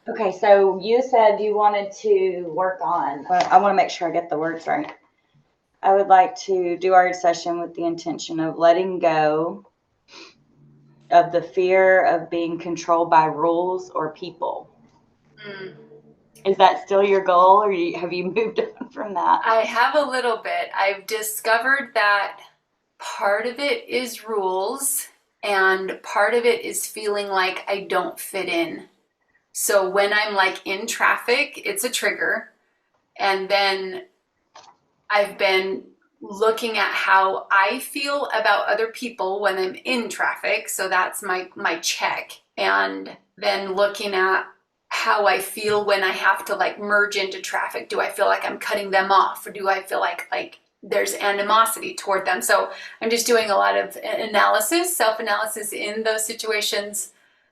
Okay, so you said you wanted to work on, well, I want to make sure I get the words right. I would like to do our session with the intention of letting go of the fear of being controlled by rules or people. Mm. Is that still your goal, or have you moved on from that? I have a little bit. I've discovered that part of it is rules, and part of it is feeling like I don't fit in. So when I'm like in traffic, it's a trigger. And then I've been looking at how I feel about other people when I'm in traffic. So that's my check. And then looking at how I feel when I have to like merge into traffic. Do I feel like I'm cutting them off, or do I feel like there's animosity toward them? So I'm just doing a lot of analysis, self-analysis in those situations.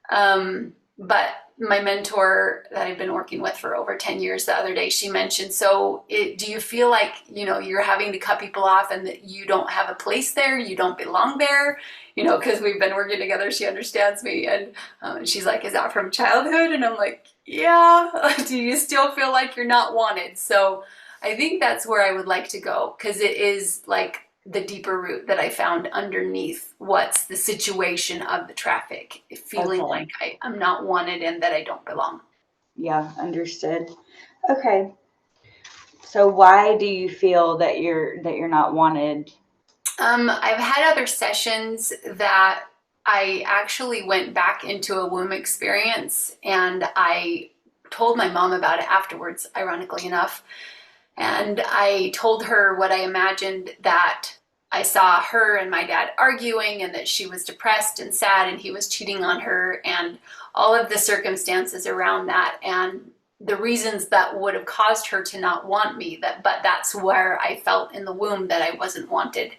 But my mentor that I've been working with for over 10 years the other day, she mentioned, do you feel like, you're having to cut people off and that you don't have a place there, you don't belong there, because we've been working together, she understands me. And she's like, is that from childhood? And I'm like, yeah. Do you still feel like you're not wanted? So I think that's where I would like to go, because it is like the deeper root that I found underneath what's the situation of the traffic, feeling Okay. like I'm not wanted and that I don't belong. Yeah, understood. Okay. So why do you feel that you're not wanted? I've had other sessions that I actually went back into a womb experience, and I told my mom about it afterwards, ironically enough. And I told her what I imagined, that I saw her and my dad arguing, and that she was depressed and sad, and he was cheating on her, and all of the circumstances around that, and the reasons that would have caused her to not want me. But that's where I felt in the womb that I wasn't wanted.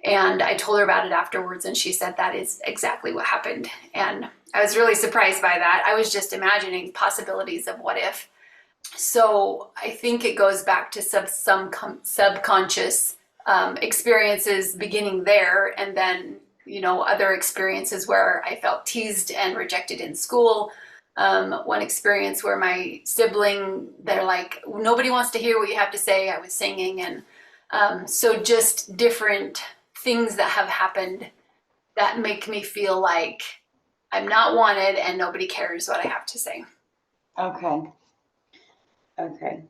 And I told her about it afterwards, and she said that is exactly what happened. And I was really surprised by that. I was just imagining possibilities of what if. So I think it goes back to some subconscious experiences beginning there, and then other experiences where I felt teased and rejected in school. One experience where my sibling, they're like, nobody wants to hear what you have to say. I was singing, and so just different things that have happened that make me feel like I'm not wanted and nobody cares what I have to say. Okay. Okay.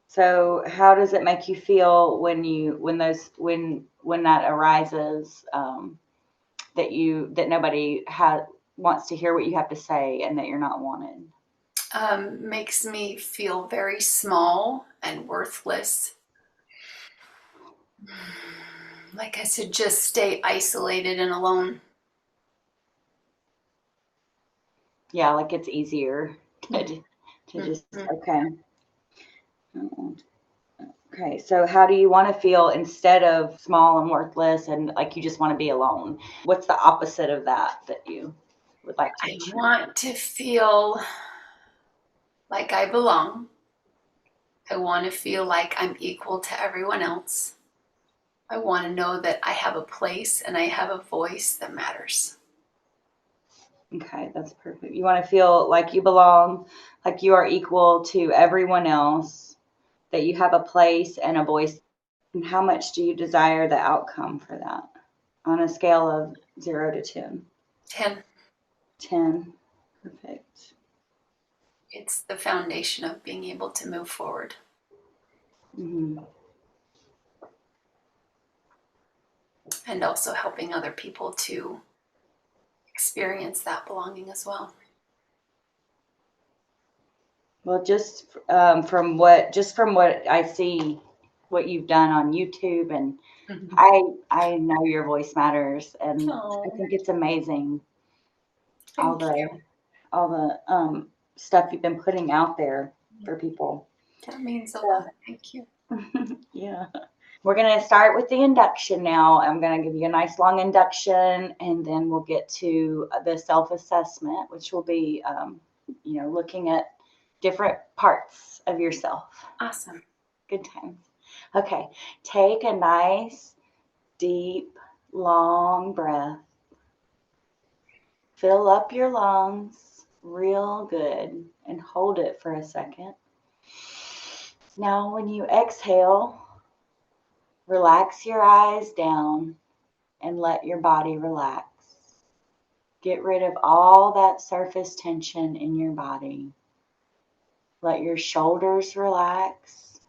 So how does it make you feel when that arises, that nobody wants to hear what you have to say and that you're not wanted? Makes me feel very small and worthless. Like I should just stay isolated and alone. Yeah, like it's easier to just Mm-hmm. okay. Okay, so how do you want to feel instead of small and worthless and like you just want to be alone? What's the opposite of that you would like to I achieve? want to feel like I belong. I want to feel like I'm equal to everyone else. I want to know that I have a place and I have a voice that matters. Okay, that's perfect. You want to feel like you belong, like you are equal to everyone else, that you have a place and a voice. And how much do you desire the outcome for that on a scale of 0 to 10? 10. 10. Perfect. It's the foundation of being able to move forward, Hmm. and also helping other people to experience that belonging as well. Well, just from what I see, what you've done on YouTube, and I know your voice matters, and I Oh, think it's amazing all thank you. the all the stuff you've been putting out there for people. That means a So, lot. Thank you. yeah. We're going to start with the induction now. I'm going to give you a nice long induction, and then we'll get to the self assessment, which will be, looking at different parts of yourself. Awesome. Good times. Okay. Take a nice, deep, long breath. Fill up your lungs. real good and hold it for a second. Now, when you exhale, relax your eyes down and let your body relax. Get rid of all that surface tension in your body. Let your shoulders relax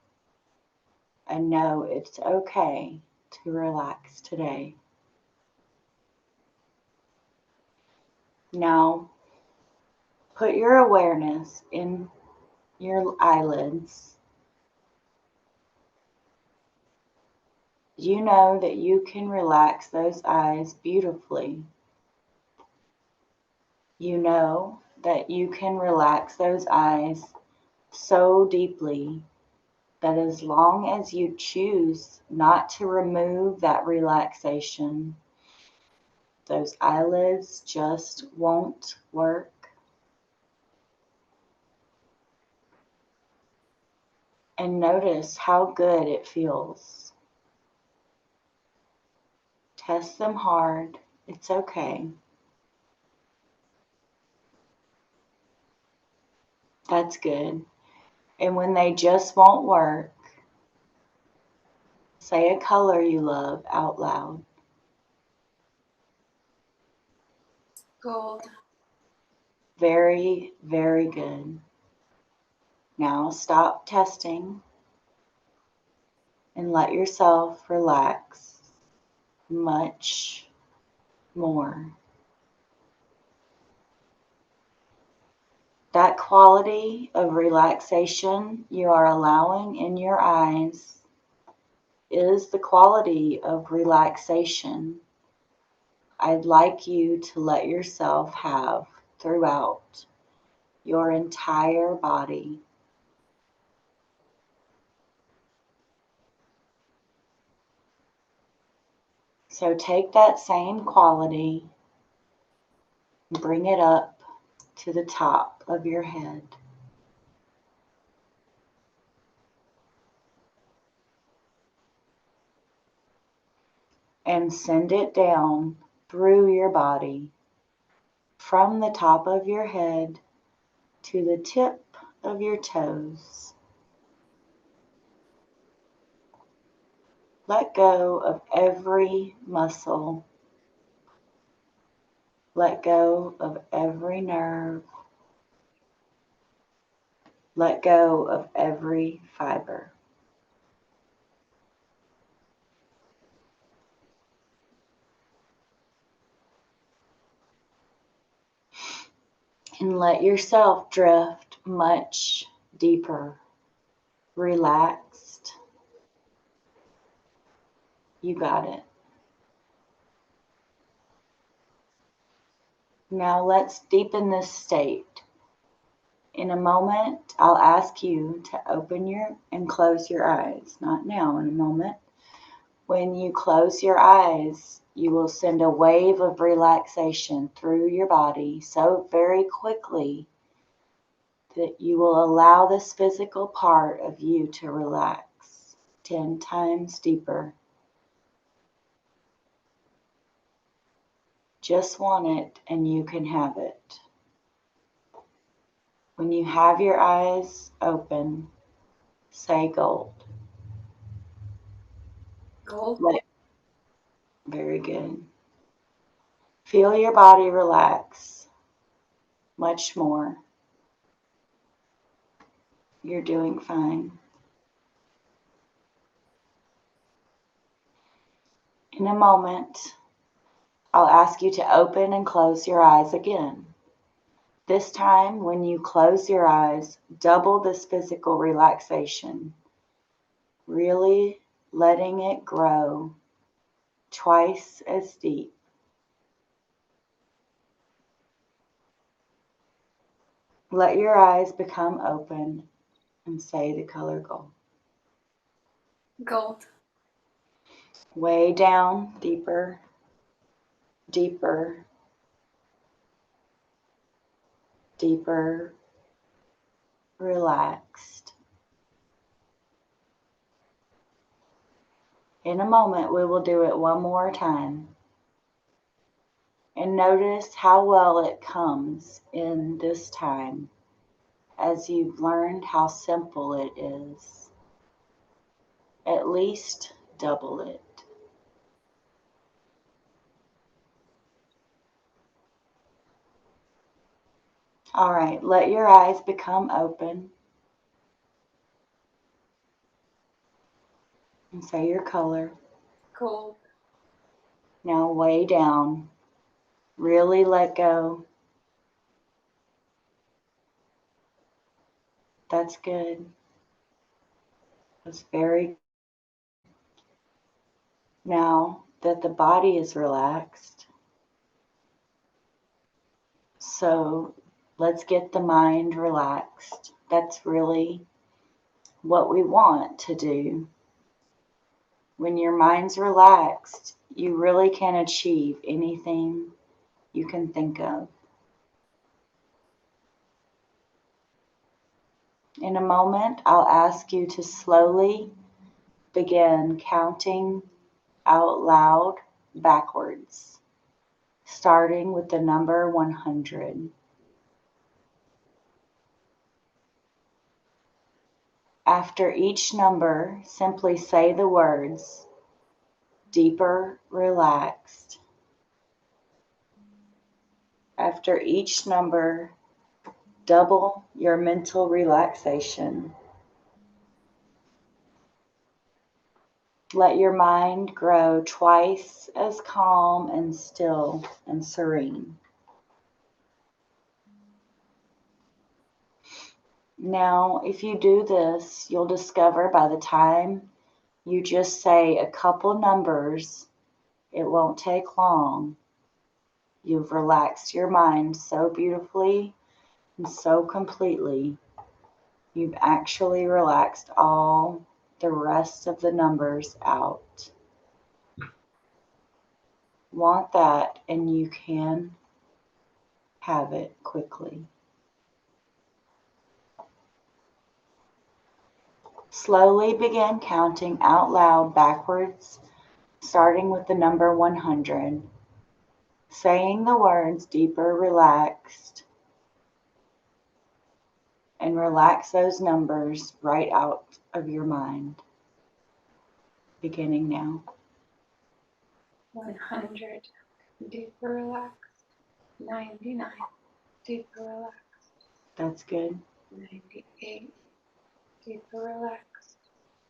and know it's okay to relax today. Now, put your awareness in your eyelids. You know that you can relax those eyes beautifully. You know that you can relax those eyes so deeply that as long as you choose not to remove that relaxation, those eyelids just won't work. And notice how good it feels. Test them hard. It's okay. That's good. And when they just won't work, say a color you love out loud. Gold. Very, very good. Now stop testing and let yourself relax much more. That quality of relaxation you are allowing in your eyes is the quality of relaxation I'd like you to let yourself have throughout your entire body. So take that same quality and bring it up to the top of your head. And send it down through your body from the top of your head to the tip of your toes. Let go of every muscle. Let go of every nerve. Let go of every fiber. And let yourself drift much deeper, relaxed. You got it. Now let's deepen this state. In a moment, I'll ask you to open your and close your eyes. Not now, in a moment. When you close your eyes, you will send a wave of relaxation through your body so very quickly that you will allow this physical part of you to relax 10 times deeper. Just want it and you can have it. When you have your eyes open, say gold. Gold. Very good. Feel your body relax much more. You're doing fine. In a moment, I'll ask you to open and close your eyes again. This time, when you close your eyes, double this physical relaxation, really letting it grow twice as deep. Let your eyes become open and say the color gold. Gold. Way down, deeper, deeper, deeper, relaxed. In a moment, we will do it one more time. And notice how well it comes in this time as you've learned how simple it is. At least double it. All right, let your eyes become open and say your color. Gold. Now way down. Really let go. That's good. That's very. Now that the body is relaxed, so let's get the mind relaxed. That's really what we want to do. When your mind's relaxed, you really can achieve anything you can think of. In a moment, I'll ask you to slowly begin counting out loud backwards, starting with the number 100. After each number, simply say the words, deeper, relaxed. After each number, double your mental relaxation. Let your mind grow twice as calm and still and serene. Now, if you do this, you'll discover by the time you just say a couple numbers, it won't take long. You've relaxed your mind so beautifully and so completely. You've actually relaxed all the rest of the numbers out. Want that, and you can have it quickly. Slowly begin counting out loud backwards, starting with the number 100, saying the words deeper, relaxed, and relax those numbers right out of your mind. Beginning now. 100. Deeper relaxed. 99. Deeper relaxed. That's good. 98. Deeper relaxed.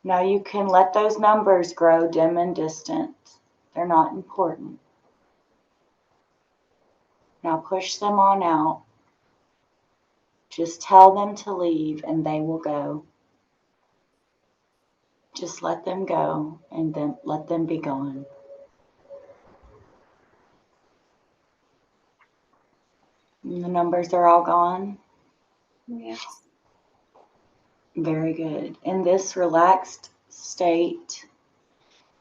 Now you can let those numbers grow dim and distant. They're not important. Now push them on out. Just tell them to leave and they will go. Just let them go and then let them be gone. And the numbers are all gone? Yes. Very good. In this relaxed state,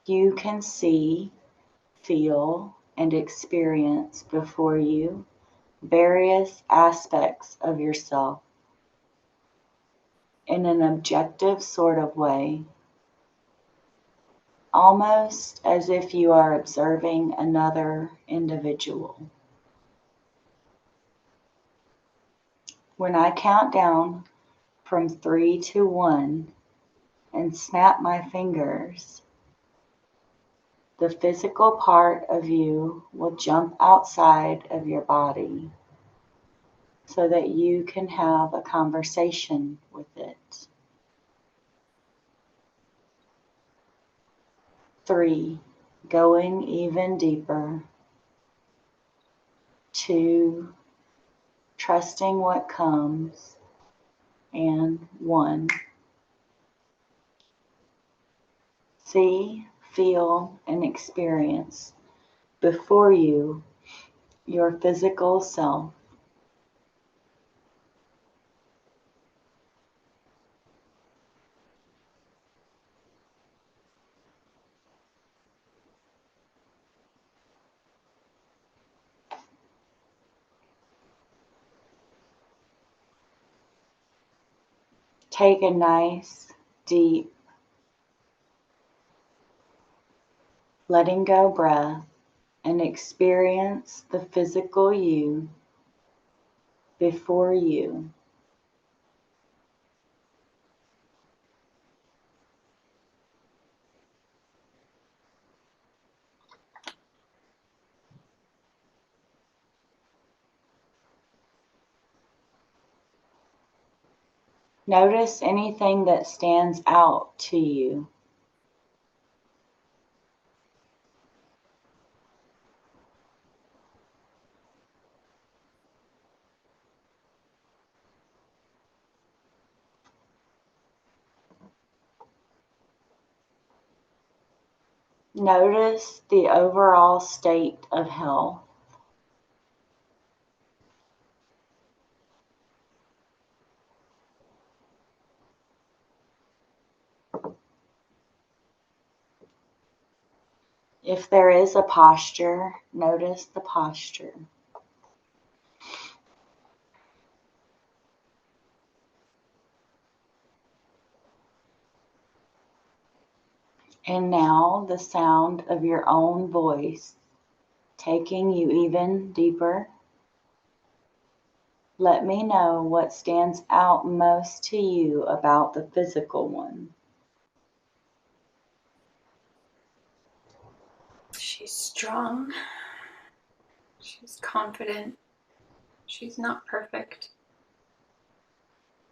you can see, feel, and experience before you various aspects of yourself in an objective sort of way, almost as if you are observing another individual. When I count down from 3 to 1 and snap my fingers, the physical part of you will jump outside of your body so that you can have a conversation with it. 3, going even deeper. 2, trusting what comes. And 1, see, feel, and experience before you your physical self. Take a nice, deep, letting go breath and experience the physical you before you. Notice anything that stands out to you. Notice the overall state of health. If there is a posture, notice the posture. And now the sound of your own voice taking you even deeper. Let me know what stands out most to you about the physical one. She's strong. She's confident. She's not perfect.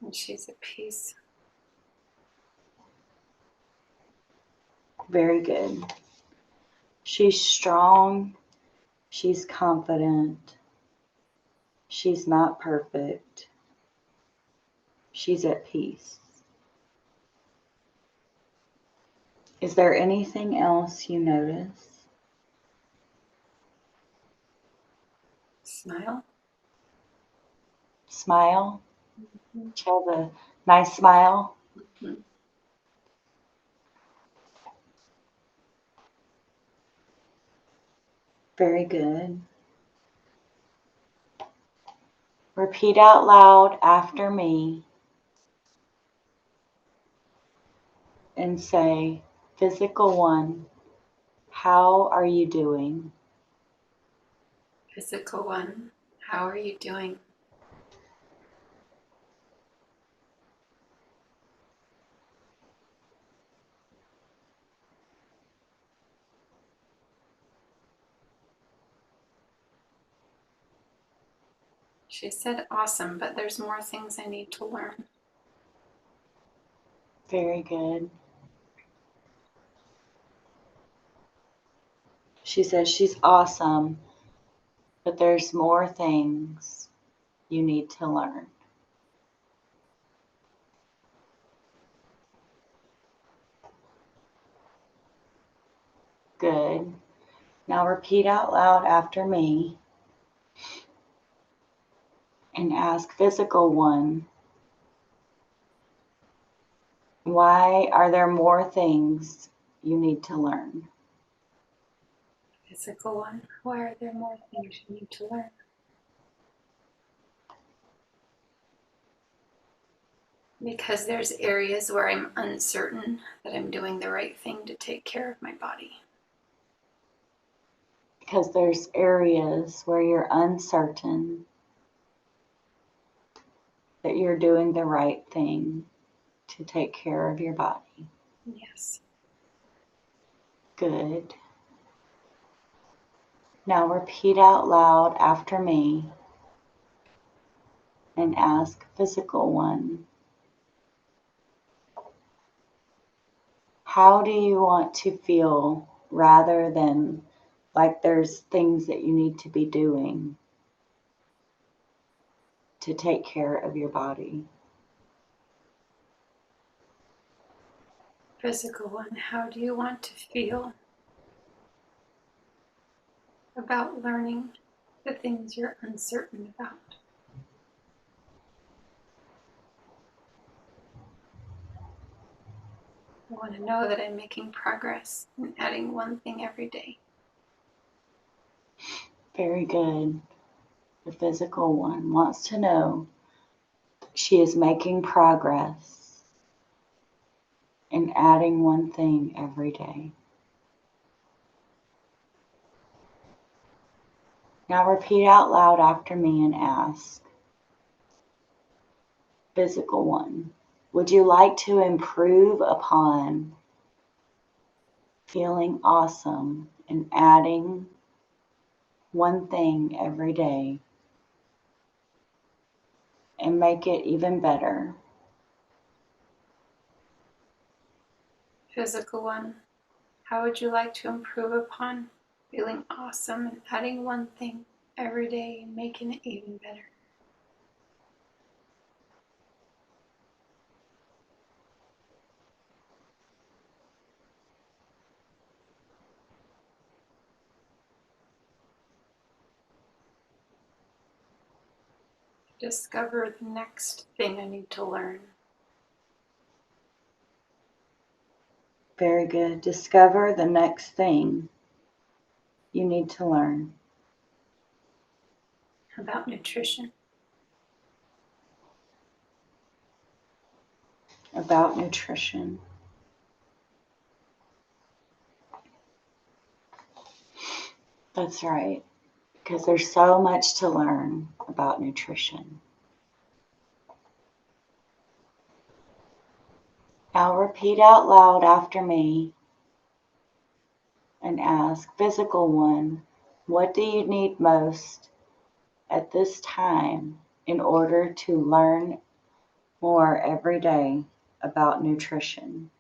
And she's at peace. Very good. She's strong. She's confident. She's not perfect. She's at peace. Is there anything else you notice? Smile. Smile. She has a nice smile. Mhm. Very good. Repeat out loud after me and say, Physical one, how are you doing? Physical one, how are you doing? She said awesome, but there's more things I need to learn. Very good. She says she's awesome, but there's more things you need to learn. Good. Now repeat out loud after me and ask Physical one, why are there more things you need to learn? Physical one, why are there more things you need to learn? Because there's areas where I'm uncertain that I'm doing the right thing to take care of my body. Because there's areas where you're uncertain that you're doing the right thing to take care of your body. Yes. Good. Now repeat out loud after me and ask Physical one, how do you want to feel rather than like there's things that you need to be doing to take care of your body? Physical one, how do you want to feel about learning the things you're uncertain about? I want to know that I'm making progress and adding one thing every day. Very good. The Physical one wants to know she is making progress and adding one thing every day. Now repeat out loud after me and ask, physical one, would you like to improve upon feeling awesome and adding one thing every day and make it even better? Physical one, how would you like to improve upon feeling awesome and adding one thing every day and making it even better? Discover the next thing I need to learn. Very good. Discover the next thing you need to learn. About nutrition. About nutrition. That's right, because there's so much to learn about nutrition. Now repeat out loud after me and ask, physical one, what do you need most at this time in order to learn more every day about nutrition?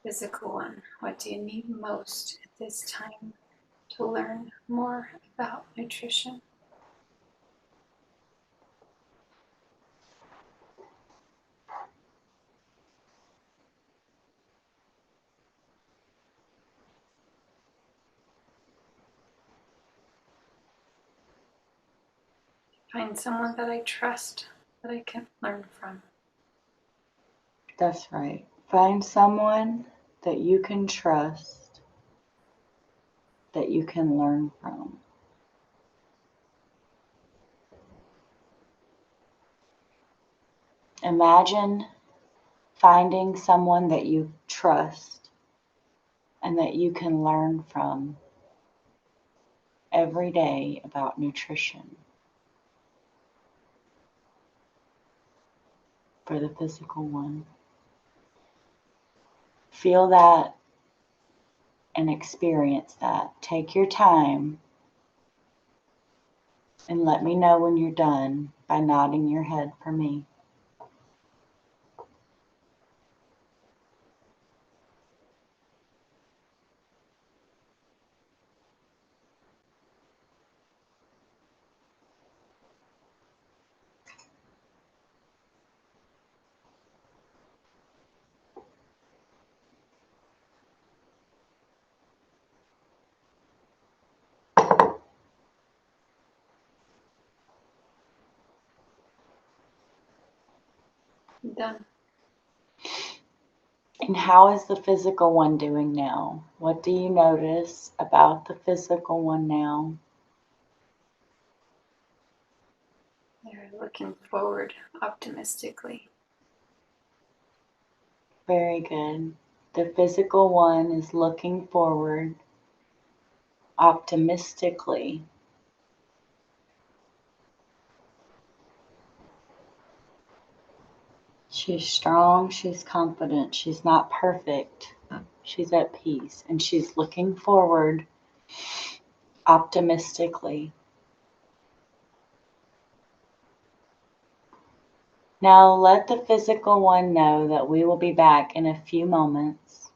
Physical one, what do you need most at this time to learn more about nutrition? Find someone that I trust, that I can learn from. That's right. Find someone that you can trust, that you can learn from. Imagine finding someone that you trust and that you can learn from every day about nutrition for the physical one. Feel that and experience that. Take your time and let me know when you're done by nodding your head for me. Done. And how is the physical one doing now? What do you notice about the physical one now? They're looking forward optimistically. Very good. The physical one is looking forward optimistically. She's strong, she's confident, she's not perfect. She's at peace and she's looking forward optimistically. Now let the physical one know that we will be back in a few moments,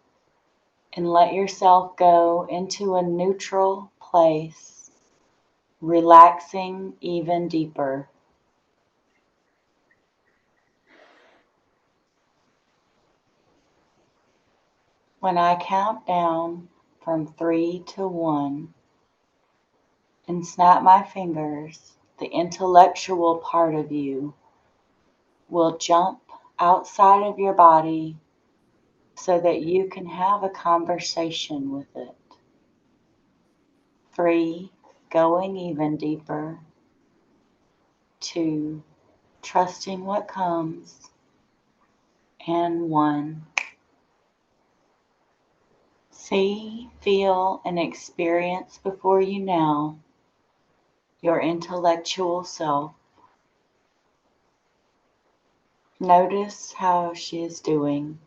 and let yourself go into a neutral place, relaxing even deeper. When I count down from 3 to 1 and snap my fingers, the intellectual part of you will jump outside of your body so that you can have a conversation with it. 3, going even deeper. 2, trusting what comes. And 1, See, feel, and experience before you now your intellectual self. Notice how she is doing,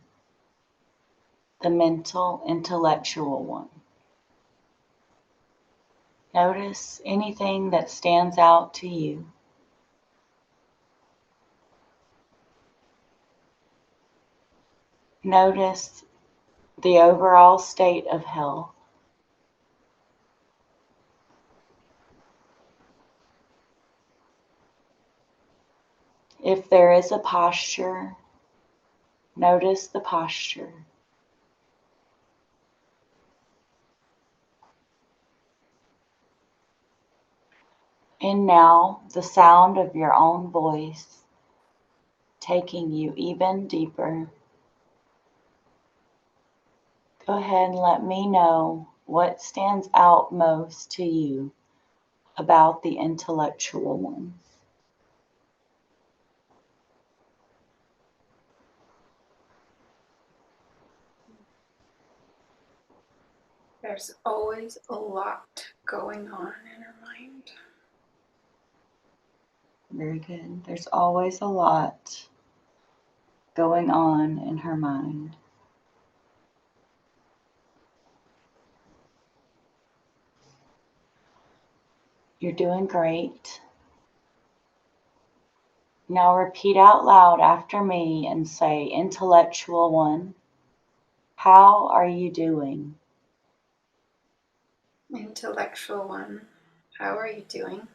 the mental, intellectual one. Notice anything that stands out to you. Notice the overall state of health. If there is a posture, notice the posture. And now the sound of your own voice taking you even deeper. Go ahead and let me know what stands out most to you about the intellectual one. There's always a lot going on in her mind. Very good. There's always a lot going on in her mind. You're doing great. Now repeat out loud after me and say, Intellectual one, how are you doing? Intellectual one, how are you doing?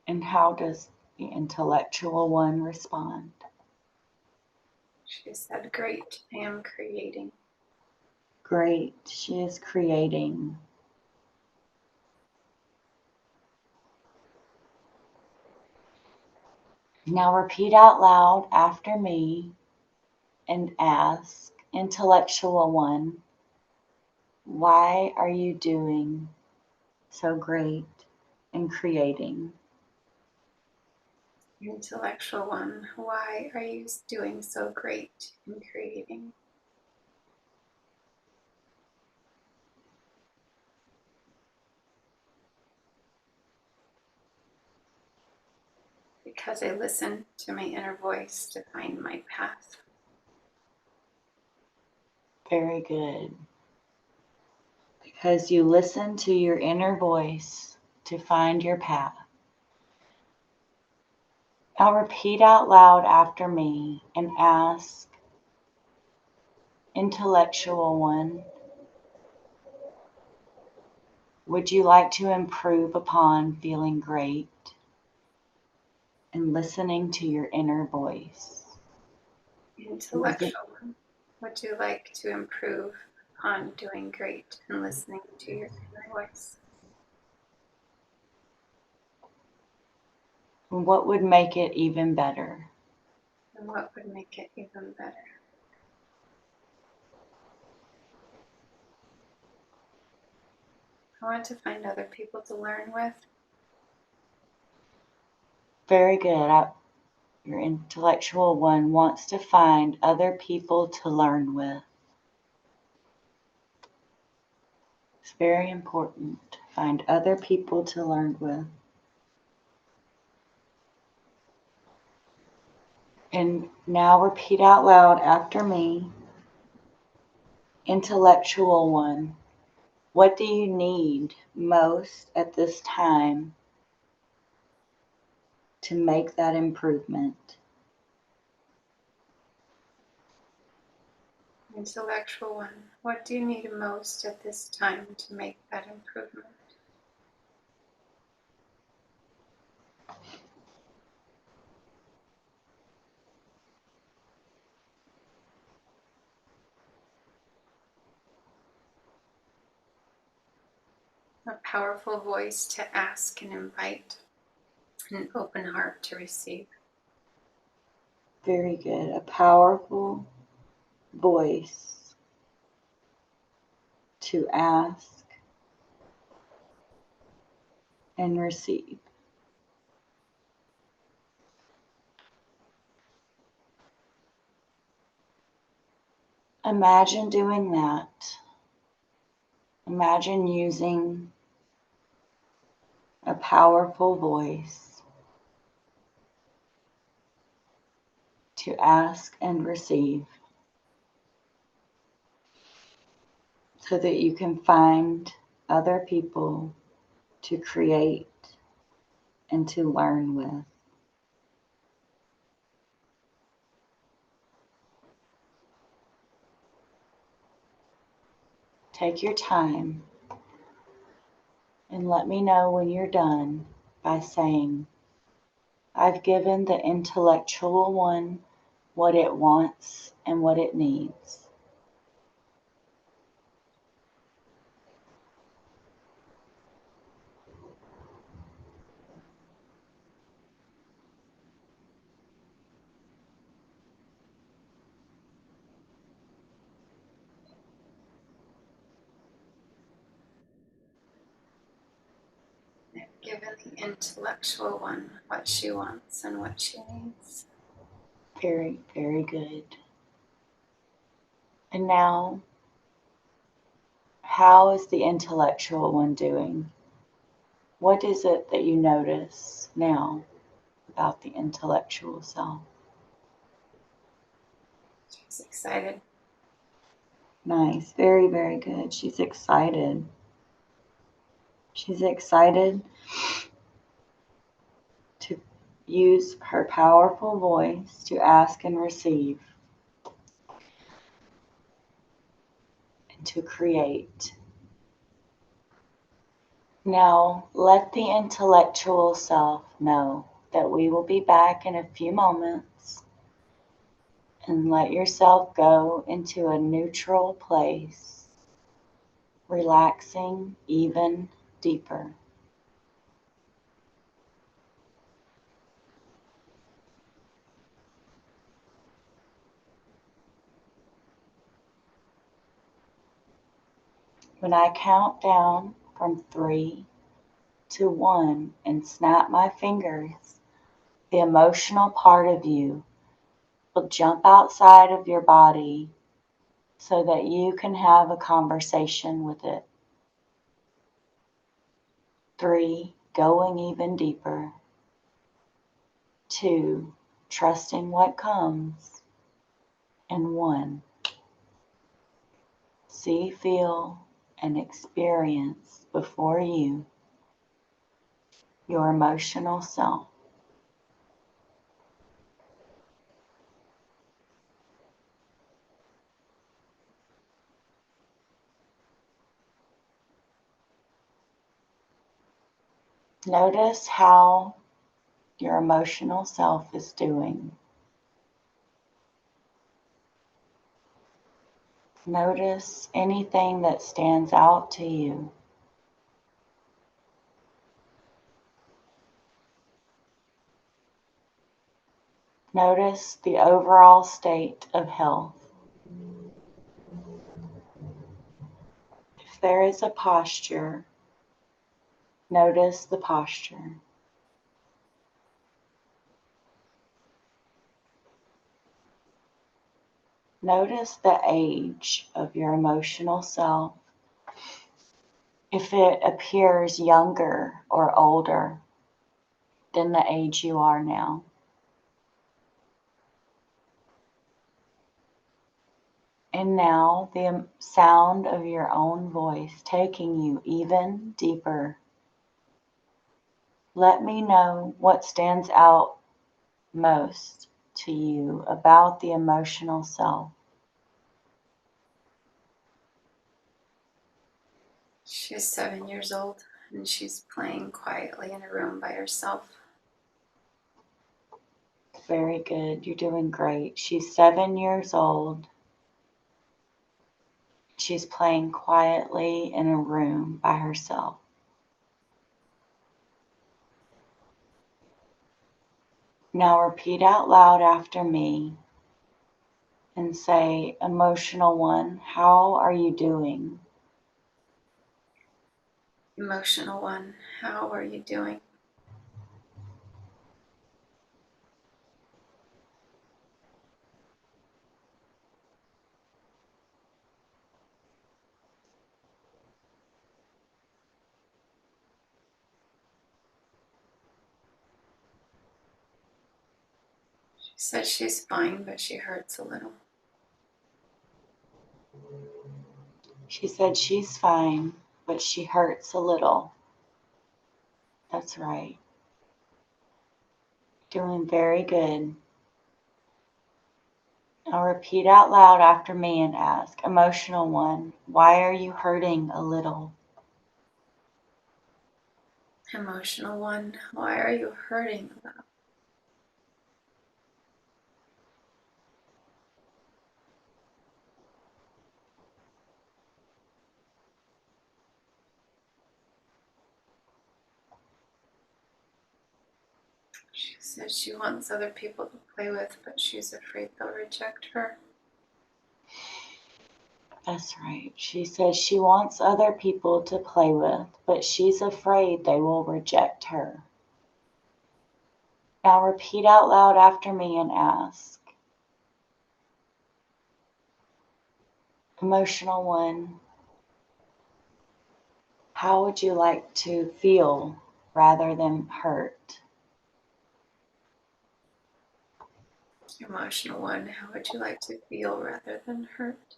And how does the intellectual one respond? She said, great, I am creating. Great, she is creating. Now repeat out loud after me and ask, Intellectual one, why are you doing so great in creating? Intellectual one, why are you doing so great in creating? Because I listen to my inner voice to find my path. Very good. Because you listen to your inner voice to find your path. Now repeat out loud after me and ask, Intellectual one, would you like to improve upon feeling great and listening to your inner voice? Intellectual one, would you like to improve upon doing great and listening to your inner voice? And what would make it even better? And what would make it even better? I want to find other people to learn with. Very good. Your intellectual one wants to find other people to learn with. It's very important to find other people to learn with. And now repeat out loud after me. Intellectual one, what do you need most at this time to make that improvement? Intellectual one, what do you need most at this time to make that improvement? A powerful voice to ask and invite, an open heart to receive. Very good. A powerful voice to ask and receive. Imagine doing that. Imagine using a powerful voice to ask and receive so that you can find other people to create and to learn with. Take your time and let me know when you're done by saying, I've given the intellectual one what it wants and what it needs. I've given the intellectual one what she wants and what she needs. Very, very good. And now, how is the intellectual one doing? What is it that you notice now about the intellectual self? She's excited. Nice. Very, very good. She's excited. She's excited to use her powerful voice to ask and receive and to create. Now, let the intellectual self know that we will be back in a few moments, and let yourself go into a neutral place, relaxing even deeper. When I count down from 3 to 1 and snap my fingers, the emotional part of you will jump outside of your body so that you can have a conversation with it. 3, going even deeper. 2, trusting what comes. And 1, see, feel, and experience before you your emotional self. Notice how your emotional self is doing. Notice anything that stands out to you. Notice the overall state of health. If there is a posture, notice the posture. Notice the age of your emotional self. If it appears younger or older than the age you are now. And now the sound of your own voice taking you even deeper. Let me know what stands out most to you about the emotional self. She's 7 years old and she's playing quietly in a room by herself. Very good. You're doing great. She's 7 years old. She's playing quietly in a room by herself. Now repeat out loud after me and say, emotional one, how are you doing? Emotional one, how are you doing? She says she's fine, but she hurts a little. She said she's fine, but she hurts a little. That's right. Doing very good. Now repeat out loud after me and ask, emotional one, why are you hurting a little? Emotional one, why are you hurting a little? She says she wants other people to play with, but she's afraid they'll reject her. That's right. She says she wants other people to play with, but she's afraid they will reject her. Now repeat out loud after me and ask, emotional one, how would you like to feel rather than hurt? Emotional one, how would you like to feel rather than hurt?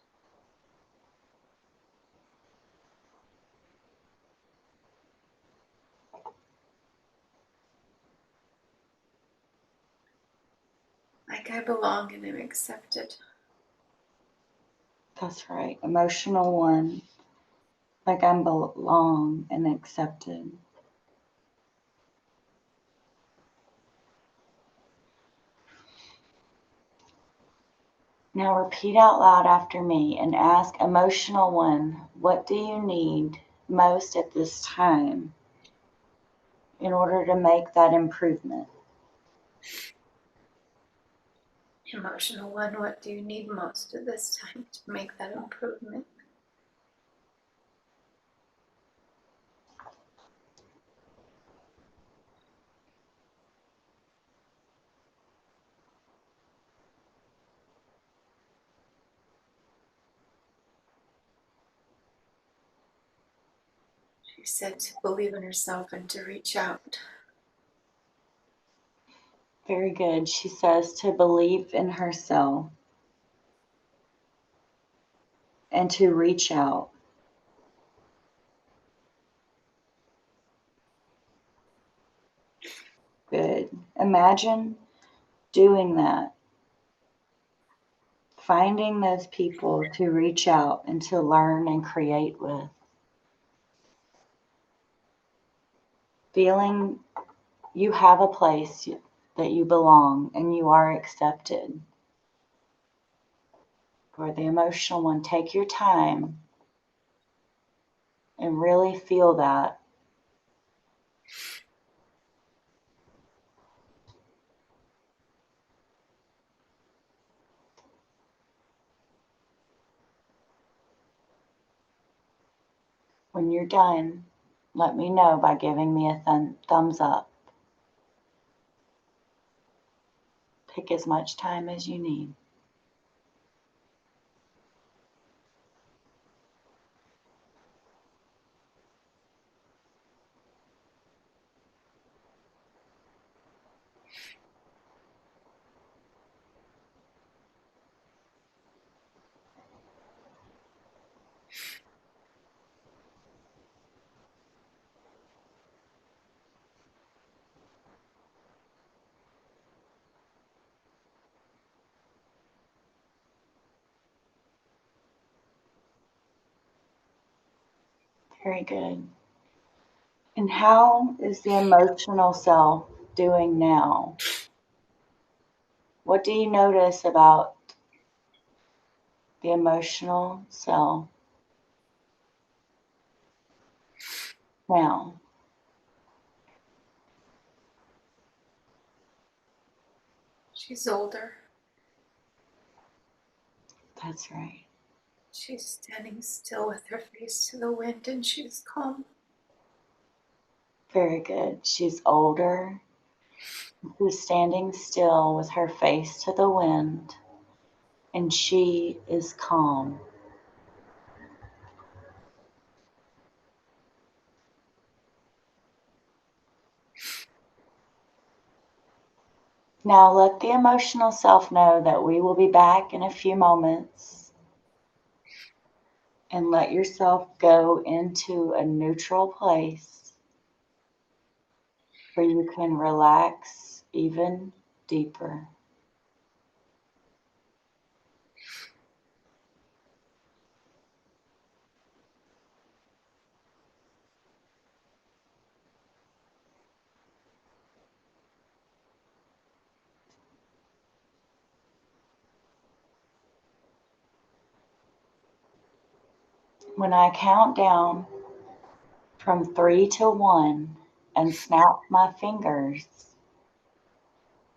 Like I belong and am accepted. That's right. Emotional one, like I belong and accepted. Now repeat out loud after me and ask, emotional one, what do you need most at this time in order to make that improvement? Emotional one, what do you need most at this time to make that improvement? She said to believe in herself and to reach out. Very good. She says to believe in herself and to reach out. Good. Imagine doing that. Finding those people to reach out and to learn and create with. Feeling you have a place that you belong and you are accepted. For the emotional one, take your time and really feel that. When you're done, let me know by giving me a thumbs up. Take as much time as you need. Very good. And how is the emotional self doing now? What do you notice about the emotional self now? She's older. That's right. She's standing still with her face to the wind and she's calm. Very good. She's older. She's standing still with her face to the wind, and she is calm. Now let the emotional self know that we will be back in a few moments, and let yourself go into a neutral place where you can relax even deeper. When I count down from 3 to 1 and snap my fingers,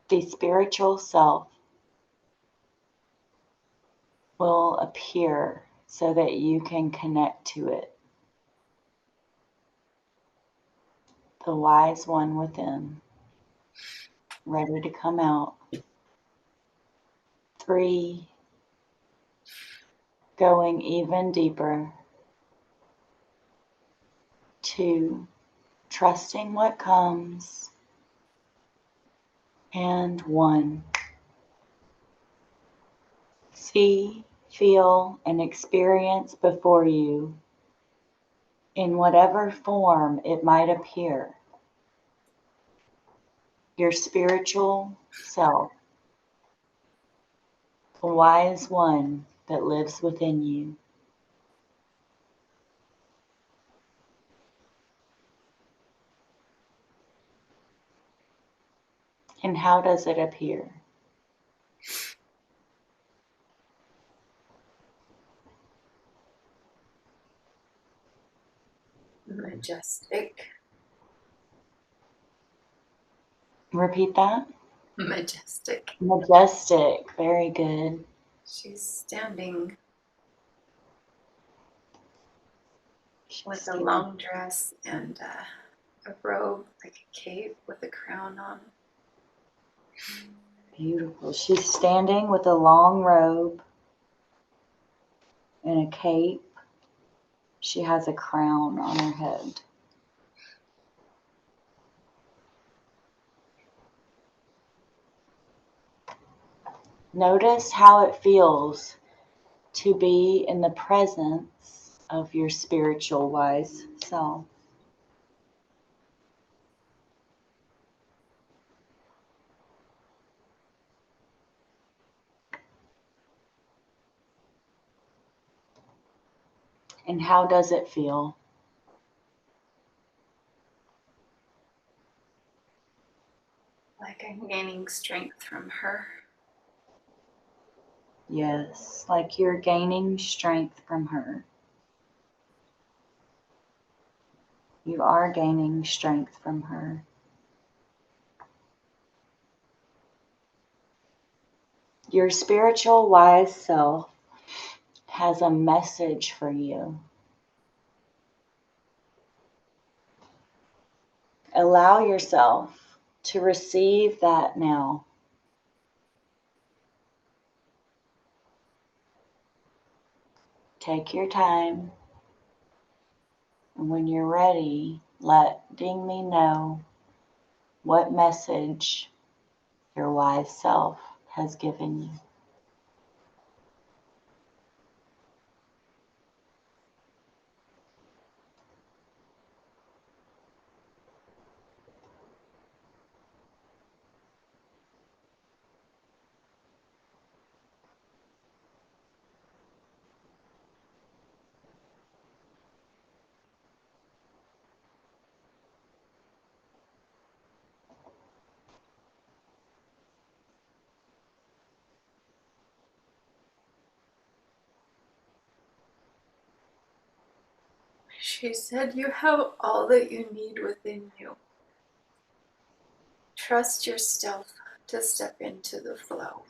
the spiritual self will appear so that you can connect to it. The wise one within, ready to come out. 3, going even deeper. 2, trusting what comes. And 1. See, feel, and experience before you, in whatever form it might appear, your spiritual self, the wise one that lives within you. And how does it appear? Majestic. Repeat that. Majestic. Majestic. Very good. She's standing with a Standing. long dress and a robe, like a cape with a crown on. Beautiful. She's standing with a long robe and a cape. She has a crown on her head. Notice how it feels to be in the presence of your spiritual wise self. And how does it feel? Like I'm gaining strength from her. Yes, like you're gaining strength from her. You are gaining strength from her. Your spiritual wise self has a message for you. Allow yourself to receive that now. Take your time. And when you're ready, letting me know what message your wise self has given you. She said, "You have all that you need within you. Trust yourself to step into the flow."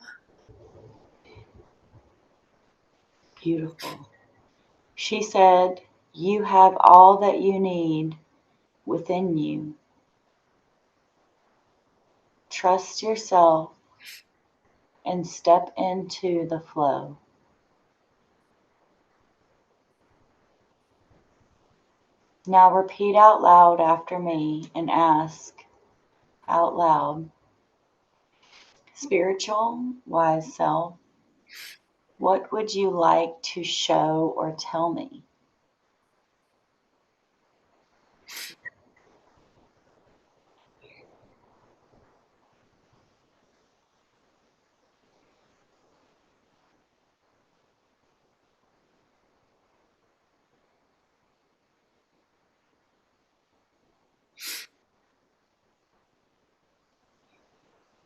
Beautiful. She said, you have all that you need within you. Trust yourself and step into the flow. Now repeat out loud after me and ask out loud, spiritual, wise self, what would you like to show or tell me?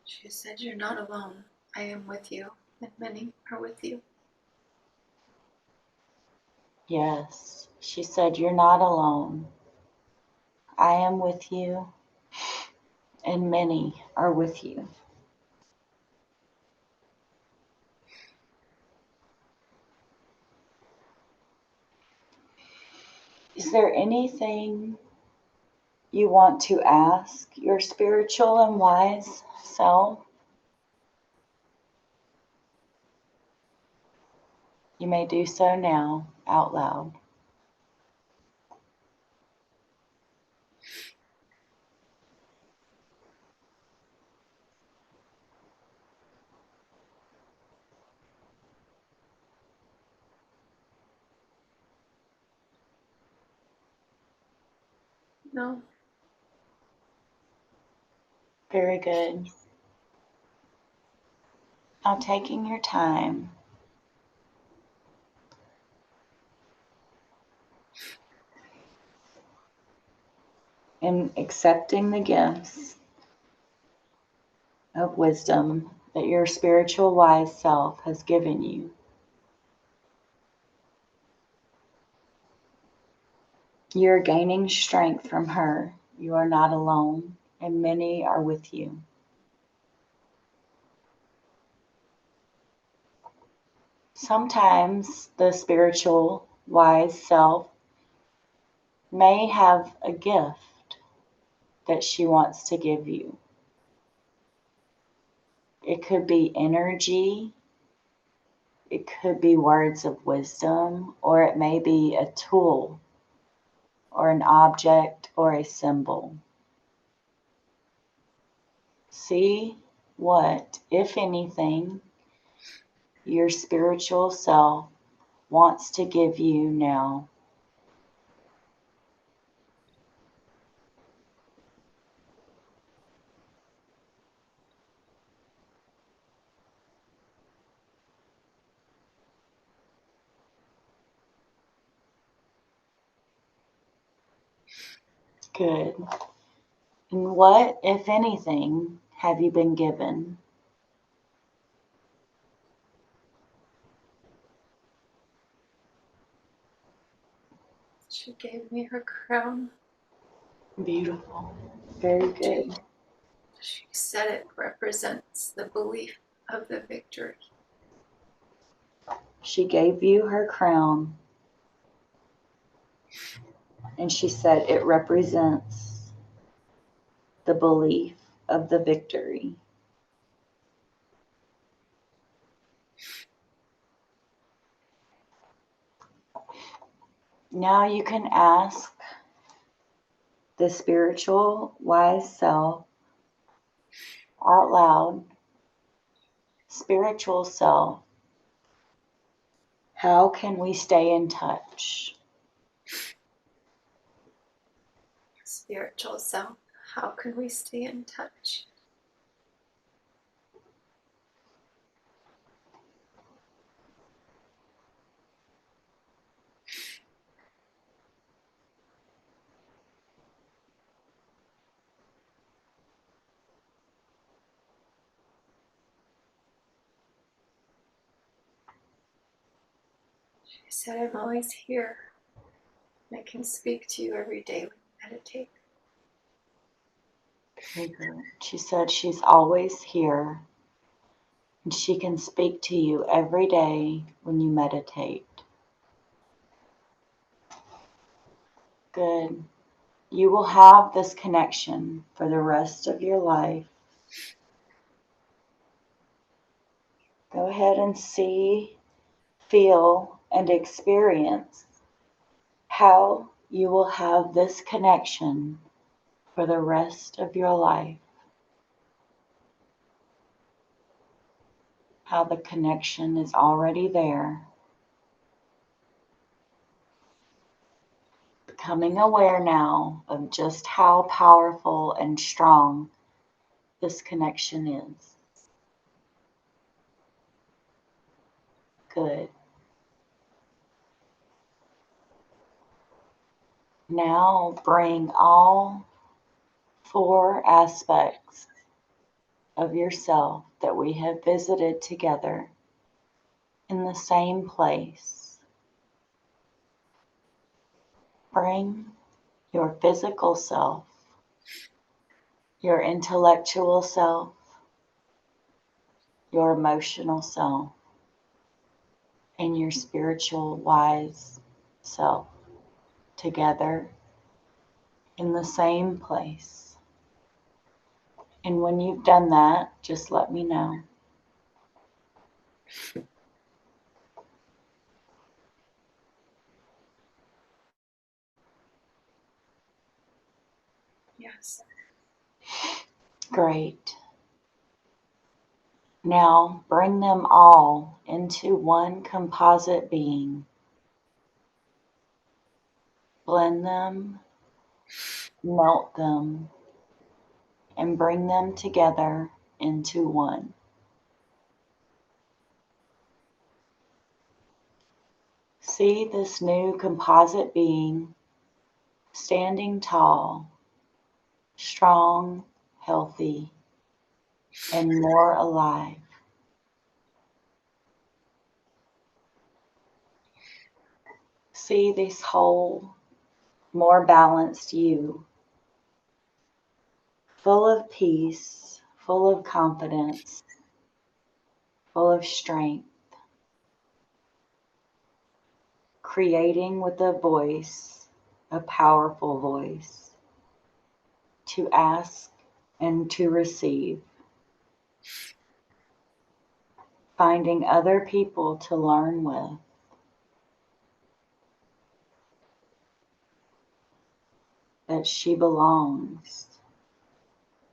She said, "You're not alone. I am with you, and many are with you." Yes, she said, you're not alone. I am with you, and many are with you. Is there anything you want to ask your spiritual and wise self? You may do so now out loud. No. Very good. Now taking your time and accepting the gifts of wisdom that your spiritual wise self has given you. You're gaining strength from her. You are not alone, and many are with you. Sometimes the spiritual wise self may have a gift that she wants to give you. It could be energy, it could be words of wisdom, or it may be a tool or an object or a symbol. See what, if anything, your spiritual self wants to give you now. Good. And what, if anything, have you been given? She gave me her crown. Beautiful. Very good. She said it represents the belief of the victory. She gave you her crown, and she said it represents the belief of the victory. Now you can ask the spiritual wise self out loud, spiritual self, how can we stay in touch? Spiritual self, how can we stay in touch? She said, I'm always here. I can speak to you every day when you meditate. Very good. She said she's always here, and she can speak to you every day when you meditate. Good. You will have this connection for the rest of your life. Go ahead and see, feel, and experience how you will have this connection for the rest of your life. How the connection is already there. Becoming aware now of just how powerful and strong this connection is. Good. Now bring all 4 aspects of yourself that we have visited together in the same place. Bring your physical self, your intellectual self, your emotional self, and your spiritual wise self together in the same place. And when you've done that, just let me know. Yes. Great. Now bring them all into one composite being. Blend them, melt them, and bring them together into one. See this new composite being standing tall, strong, healthy, and more alive. See this whole, more balanced you, full of peace, full of confidence, full of strength, creating with a voice, a powerful voice, to ask and to receive. Finding other people to learn with. That she belongs.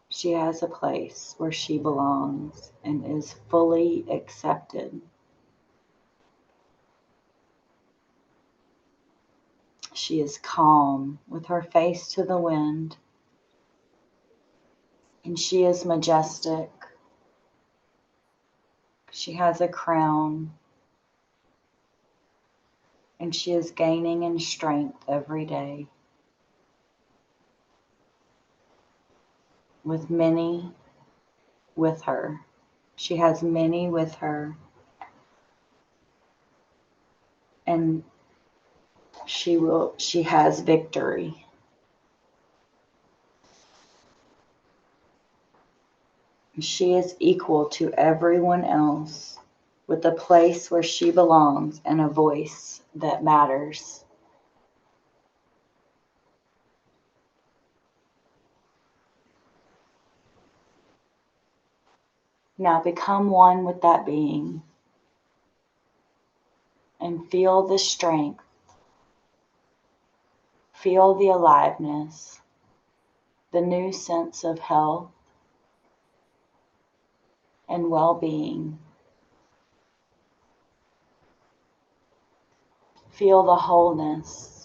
She has a place where she belongs and is fully accepted. She is calm with her face to the wind, and she is majestic. She has a crown, and she is gaining in strength every day. With many with her. She has many with her. And she has victory. She is equal to everyone else, with a place where she belongs and a voice that matters. Now become one with that being and feel the strength, feel the aliveness, the new sense of health and well-being. Feel the wholeness.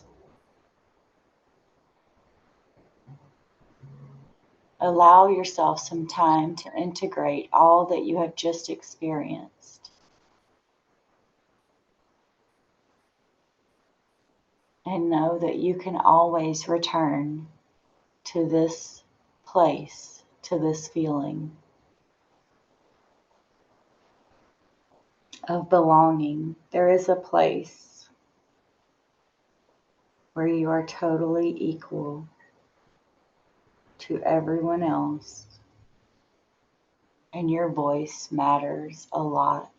Allow yourself some time to integrate all that you have just experienced. And know that you can always return to this place, to this feeling of belonging. There is a place where you are totally equal to everyone else, and your voice matters a lot.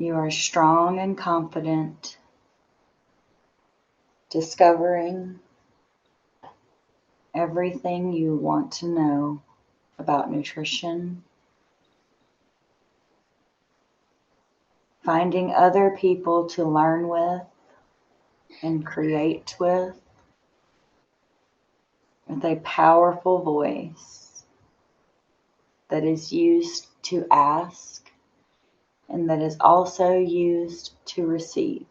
You are strong and confident, discovering everything you want to know about nutrition, finding other people to learn with and create with a powerful voice that is used to ask and that is also used to receive.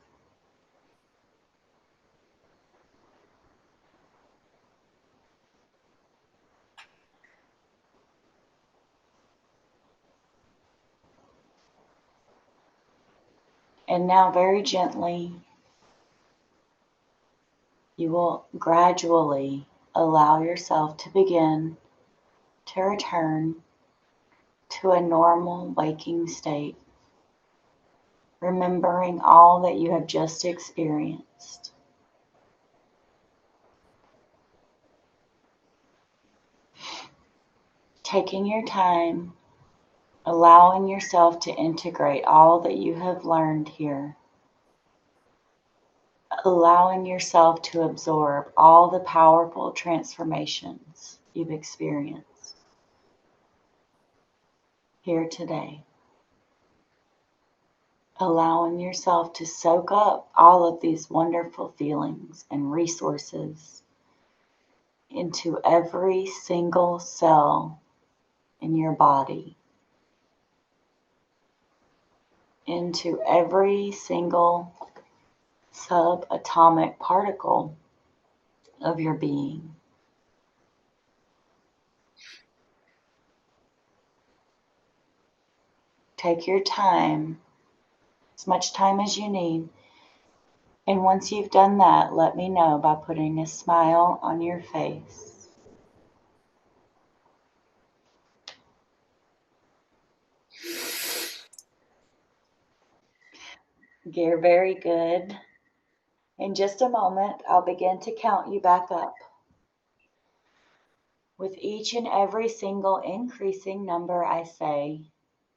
And now, very gently, you will gradually allow yourself to begin to return to a normal waking state, remembering all that you have just experienced. Taking your time, allowing yourself to integrate all that you have learned here, allowing yourself to absorb all the powerful transformations you've experienced here today. Allowing yourself to soak up all of these wonderful feelings and resources into every single cell in your body, into every single subatomic particle of your being. Take your time, as much time as you need. And once you've done that, let me know by putting a smile on your face. You're very good. In just a moment, I'll begin to count you back up. With each and every single increasing number I say,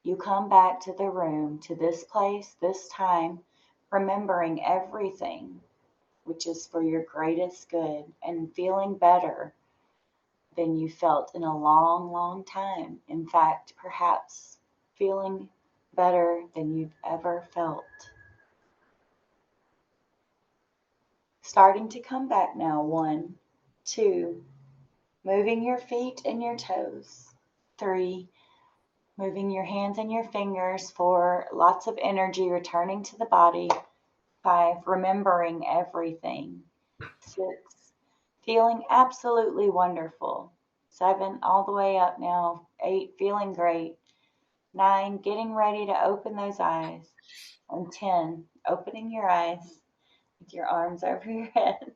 you come back to the room, to this place, this time, remembering everything, which is for your greatest good, and feeling better than you felt in a long, long time. In fact, perhaps feeling better than you've ever felt. Starting to come back now. 1, 2, moving your feet and your toes. 3, moving your hands and your fingers for lots of energy returning to the body. 5, remembering everything. 6, feeling absolutely wonderful. 7, all the way up now. 8, feeling great. 9, getting ready to open those eyes. And 10, opening your eyes with your arms over your head.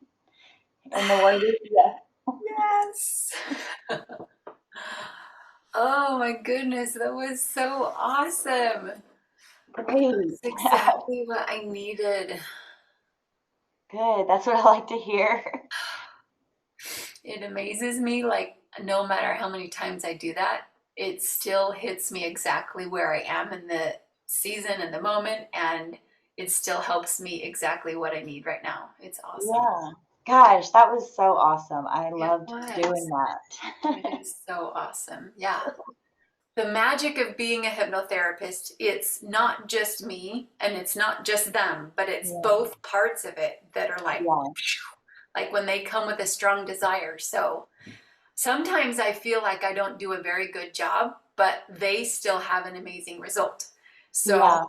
And the word is yes. Yes. Oh my goodness, that was so awesome. Great. That's exactly what I needed. Good. That's what I like to hear. It amazes me, like, no matter how many times I do that, it still hits me exactly where I am in the season and the moment, and it still helps me exactly what I need right now. It's awesome. Yeah. Gosh, that was so awesome. I It loved doing was. that. It is so awesome. Yeah. The magic of being a hypnotherapist, it's not just me and it's not just them, but it's Yeah. both parts of it that are Yeah. like when they come with a strong desire. So sometimes I feel like I don't do a very good job, but they still have an amazing result. So Yeah.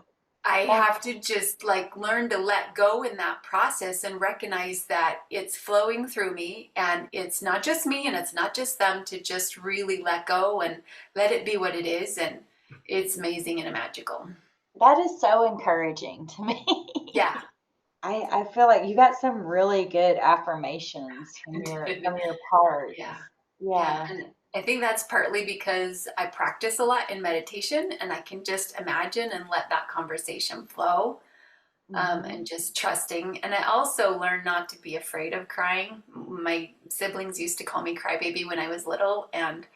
I That, have to just like learn to let go in that process and recognize that it's flowing through me and it's not just me and it's not just them, to just really let go and let it be what it is. And it's amazing and magical. that is so encouraging to me. Yeah. I feel like you got some really good affirmations from your parts. Yeah. Yeah. Yeah. And I think that's partly because I practice a lot in meditation and I can just imagine and let that conversation flow, Hmm. and just trusting. And I also learned not to be afraid of crying. My siblings used to call me crybaby when I was little. And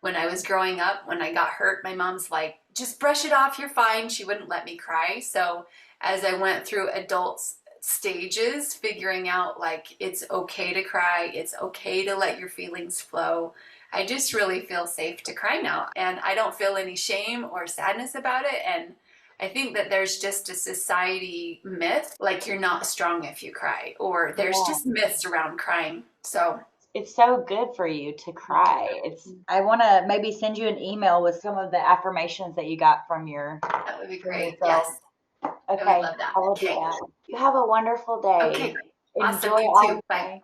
when I was growing up, when I got hurt, my mom's like, just brush it off, you're fine. She wouldn't let me cry. So as I went through adult stages, figuring out like it's okay to cry, it's okay to let your feelings flow, I just really feel safe to cry now. And I don't feel any shame or sadness about it. And I think that there's just a society myth, like you're not strong if you cry, or there's Yeah. just myths around crying. So It's so good for you to cry. I want to maybe send you an email with some of the affirmations that you got from that would be great. yourself. Yes, I Okay, would love that. I will do Okay. that. You have a wonderful day. Okay. Awesome. Enjoy You all too. your Bye.